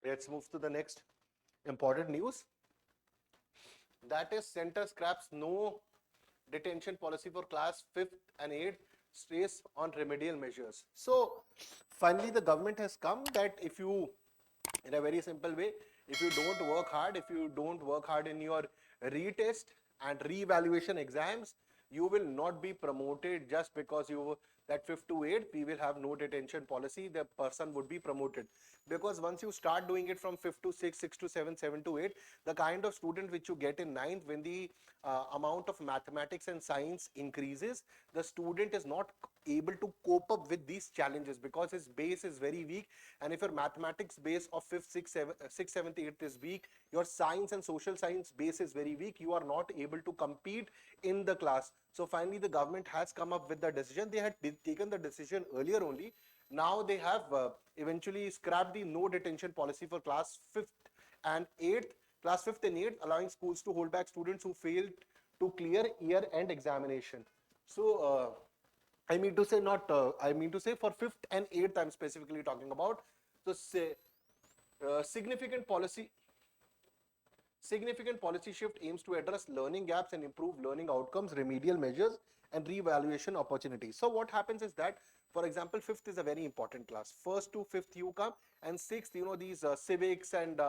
Let's move to the next important news. That is, center scraps no detention policy for class 5th and 8th, stays on remedial measures. So finally the government has come that if you, in a very simple way, if you don't work hard, if you don't work hard in your retest and re-evaluation exams, you will not be promoted just because you that 5th to 8th we will have no detention policy, the person would be promoted. Because once you start doing it from 5th to 6th, 6th to 7th, 7th to 8th, the kind of student which you get in 9th, when the amount of mathematics and science increases, the student is not able to cope up with these challenges because his base is very weak. And if your mathematics base of 5th, 6th, 7th, 8th is weak, your science and social science base is very weak, you are not able to compete in the class. So finally the government has come up with the decision. They had taken the decision earlier only. Now they have eventually scrapped the no detention policy for class 5th and 8th, class 5th and 8th, allowing schools to hold back students who failed to clear year-end examination. So I mean to say not, I mean to say for 5th and 8th I'm specifically talking about. So say significant policy shift aims to address learning gaps and improve learning outcomes, remedial measures, and re-evaluation opportunities. So what happens is that, for example, 5th is a very important class. 1st to 5th you come, and 6th, these civics and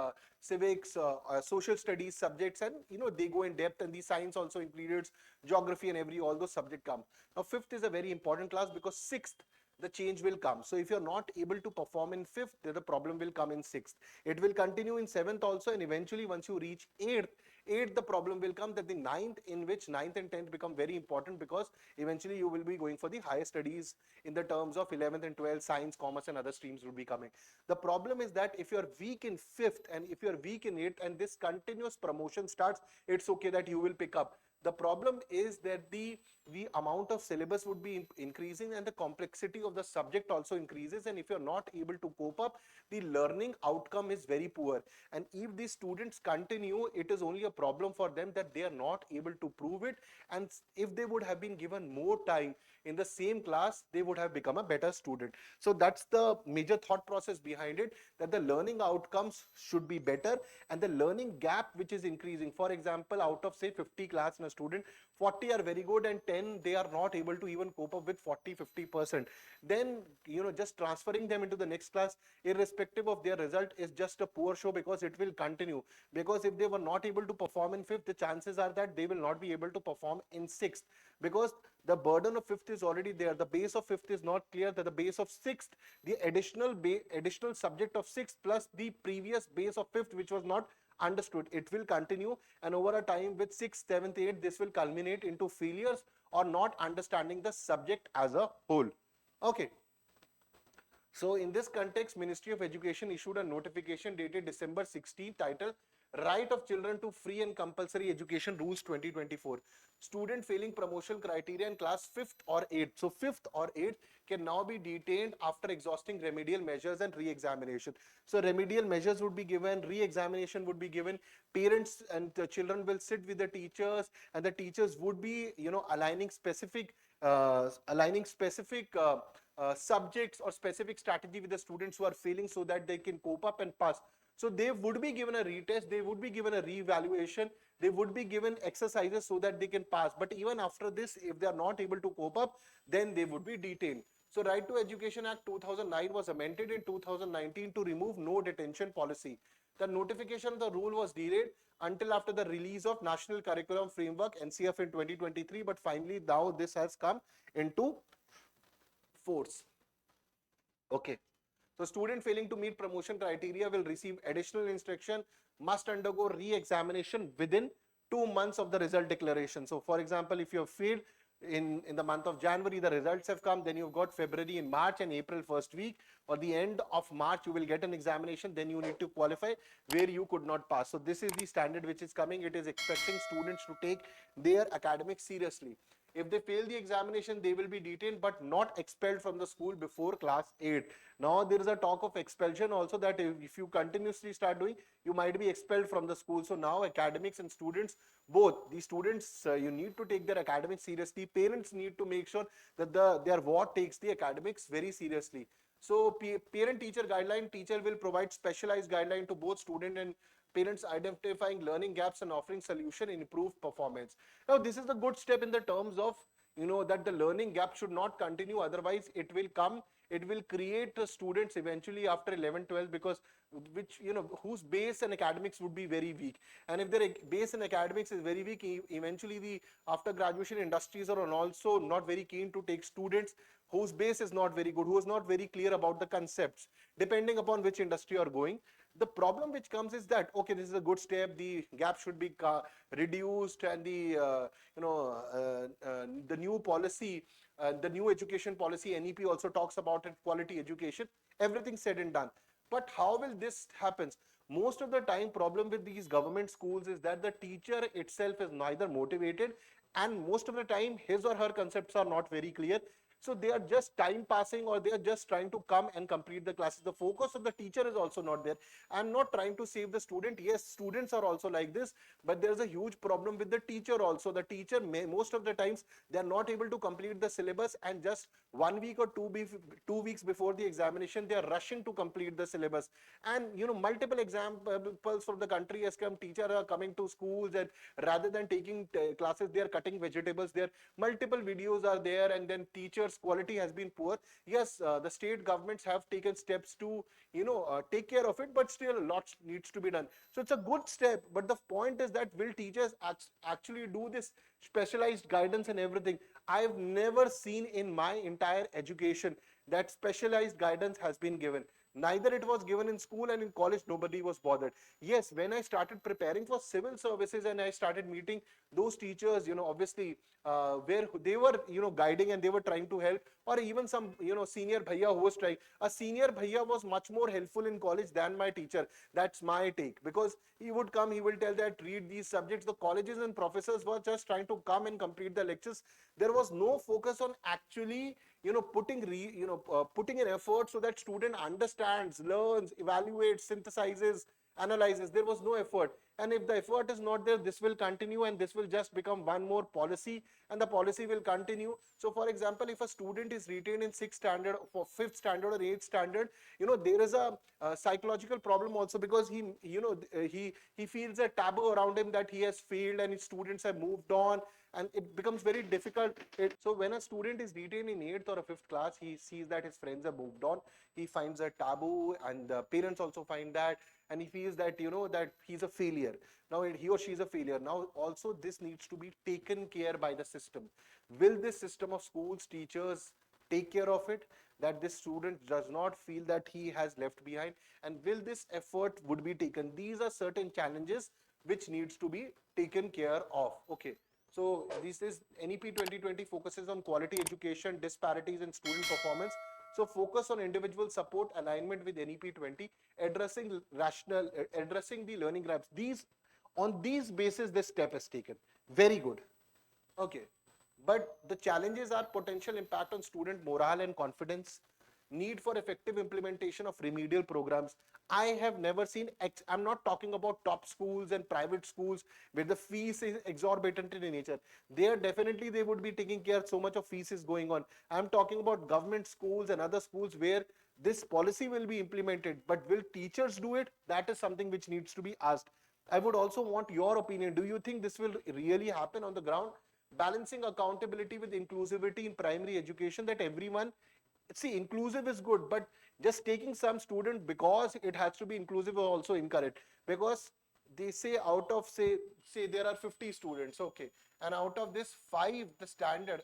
social studies subjects, and they go in depth, and the science also includes geography and all those subjects come. Now 5th is a very important class because 6th the change will come. So if you're not able to perform in 5th, then the problem will come in 6th. It will continue in 7th also, and eventually once you reach 8th the problem will come that the 9th, in which 9th and 10th become very important because eventually you will be going for the higher studies in the terms of 11th and 12th, science, commerce and other streams will be coming. The problem is that if you're weak in 5th and if you're weak in 8th and this continuous promotion starts, it's okay that you will pick up. The problem is that the amount of syllabus would be increasing and the complexity of the subject also increases, and if you're not able to cope up, the learning outcome is very poor. And if these students continue, it is only a problem for them that they are not able to prove it, and if they would have been given more time in the same class, they would have become a better student. So that's the major thought process behind it, that the learning outcomes should be better and the learning gap which is increasing. For example, out of say 50 class in a student, 40 are very good and 10 they are not able to even cope up with 40-50%. Then just transferring them into the next class irrespective of their result is just a poor show, because it will continue. Because if they were not able to perform in 5th, the chances are that they will not be able to perform in 6th, because the burden of 5th is already there. The base of 5th is not clear, that the base of 6th, the additional subject of 6th plus the previous base of 5th which was not understood, it will continue, and over a time with 6th, 7th, 8th, this will culminate into failures or not understanding the subject as a whole. Okay. So in this context, Ministry of Education issued a notification dated December 16 titled Right of Children to Free and Compulsory Education Rules 2024. Student failing promotion criteria in class 5th or 8th. So 5th or 8th can now be detained after exhausting remedial measures and re-examination. So remedial measures would be given, re-examination would be given, parents and the children will sit with the teachers, and the teachers would be aligning specific subjects or specific strategy with the students who are failing so that they can cope up and pass. So they would be given a retest, they would be given a re-evaluation, they would be given exercises so that they can pass. But even after this, if they are not able to cope up, then they would be detained. So Right to Education Act 2009 was amended in 2019 to remove no detention policy. The notification of the rule was delayed until after the release of National Curriculum Framework NCF in 2023, but finally now this has come into force. Okay. So student failing to meet promotion criteria will receive additional instruction, must undergo re-examination within 2 months of the result declaration. So for example, if you have failed in the month of January, the results have come, then you've got February and March and April first week, or the end of March you will get an examination, then you need to qualify where you could not pass. So this is the standard which is coming. It is expecting students to take their academics seriously. If they fail the examination, they will be detained but not expelled from the school before class 8. Now there is a talk of expulsion also, that if you continuously start doing, you might be expelled from the school. So now academics and students, both the students, you need to take their academics seriously. Parents need to make sure that their ward takes the academics very seriously. So parent-teacher guideline, teacher will provide specialized guideline to both student and parents, identifying learning gaps and offering solution in improved performance. Now this is a good step in the terms of, that the learning gap should not continue, otherwise it will come, it will create students eventually after 11 12, because which, whose base and academics would be very weak, and if their base and academics is very weak, eventually the after graduation industries are also not very keen to take students whose base is not very good, who is not very clear about the concepts, depending upon which industry you are going. The problem which comes is that, okay, this is a good step, the gap should be reduced, and the new policy, the new education policy, NEP also talks about it, quality education, everything said and done. But how will this happen? Most of the time, problem with these government schools is that the teacher itself is neither motivated, and most of the time his or her concepts are not very clear. So they are just time passing, or they are just trying to come and complete the classes. The focus of the teacher is also not there. I'm not trying to save the student. Yes, students are also like this, but there's a huge problem with the teacher also. The teacher most of the times they are not able to complete the syllabus, and just 1 week or 2 weeks before the examination they are rushing to complete the syllabus. And multiple examples from the country has come. Teachers are coming to schools, and rather than taking classes, they are cutting vegetables. There multiple videos are there, and then teachers quality has been poor. Yes, the state governments have taken steps to take care of it, but still a lot needs to be done. So it's a good step, but the point is that will teachers actually do this specialized guidance and everything? I've never seen in my entire education that specialized guidance has been given. Neither it was given in school, and in college nobody was bothered. Yes, when I started preparing for civil services and I started meeting those teachers, obviously where they were guiding and they were trying to help, or even some senior bhaiya who was trying. A senior bhaiya was much more helpful in college than my teacher. That's my take, because he would come, he will tell that read these subjects. The colleges and professors were just trying to come and complete the lectures. There was no focus on actually putting an effort so that student understands, learns, evaluates, synthesizes, analyzes. There was no effort, and if the effort is not there, this will continue, and this will just become one more policy, and the policy will continue. So for example, if a student is retained in 6th standard, for 5th standard or 8th standard, there is a psychological problem also, because he feels a taboo around him that he has failed and his students have moved on, and it becomes very difficult. So when a student is retained in 8th or a 5th class, he sees that his friends have moved on, he finds a taboo, and the parents also find that, and he feels that that he's a failure. Now he or she is a failure. Now also this needs to be taken care by the system. Will this system of schools, teachers take care of it, that this student does not feel that he has left behind, and will this effort would be taken? These are certain challenges which needs to be taken care of. Okay, so this is NEP 2020 focuses on quality education, disparities in student performance. So focus on individual support, alignment with NEP 20, addressing rational, addressing the learning gaps. On these basis, this step is taken. Very good. Okay. But the challenges are potential impact on student morale and confidence, need for effective implementation of remedial programs. I have never seen, I'm not talking about top schools and private schools where the fees is exorbitant in nature. There definitely they would be taking care, so much of fees is going on. I'm talking about government schools and other schools where this policy will be implemented, but will teachers do it? That is something which needs to be asked. I would also want your opinion. Do you think this will really happen on the ground? Balancing accountability with inclusivity in primary education, that everyone, see, inclusive is good, but just taking some student because it has to be inclusive is also incorrect, because they say out of say there are 50 students, okay, and out of this 5 the standard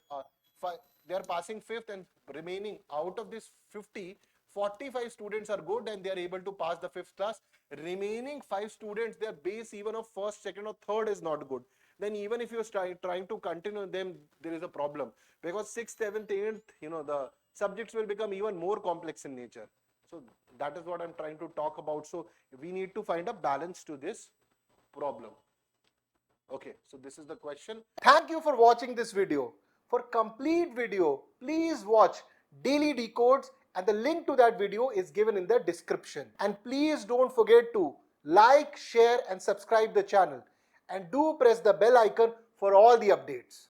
five, they are passing 5th, and remaining out of this 50, 45 students are good and they are able to pass the 5th class. Remaining 5 students, their base even of 1st, 2nd or 3rd is not good. Then even if you're trying to continue them, there is a problem, because 6th, 7th, 8th, the subjects will become even more complex in nature. So that is what I'm trying to talk about. So we need to find a balance to this problem. Okay, so this is the question. Thank you for watching this video. For complete video, please watch Daily Decodes, and the link to that video is given in the description. And please don't forget to like, share and subscribe the channel. And do press the bell icon for all the updates.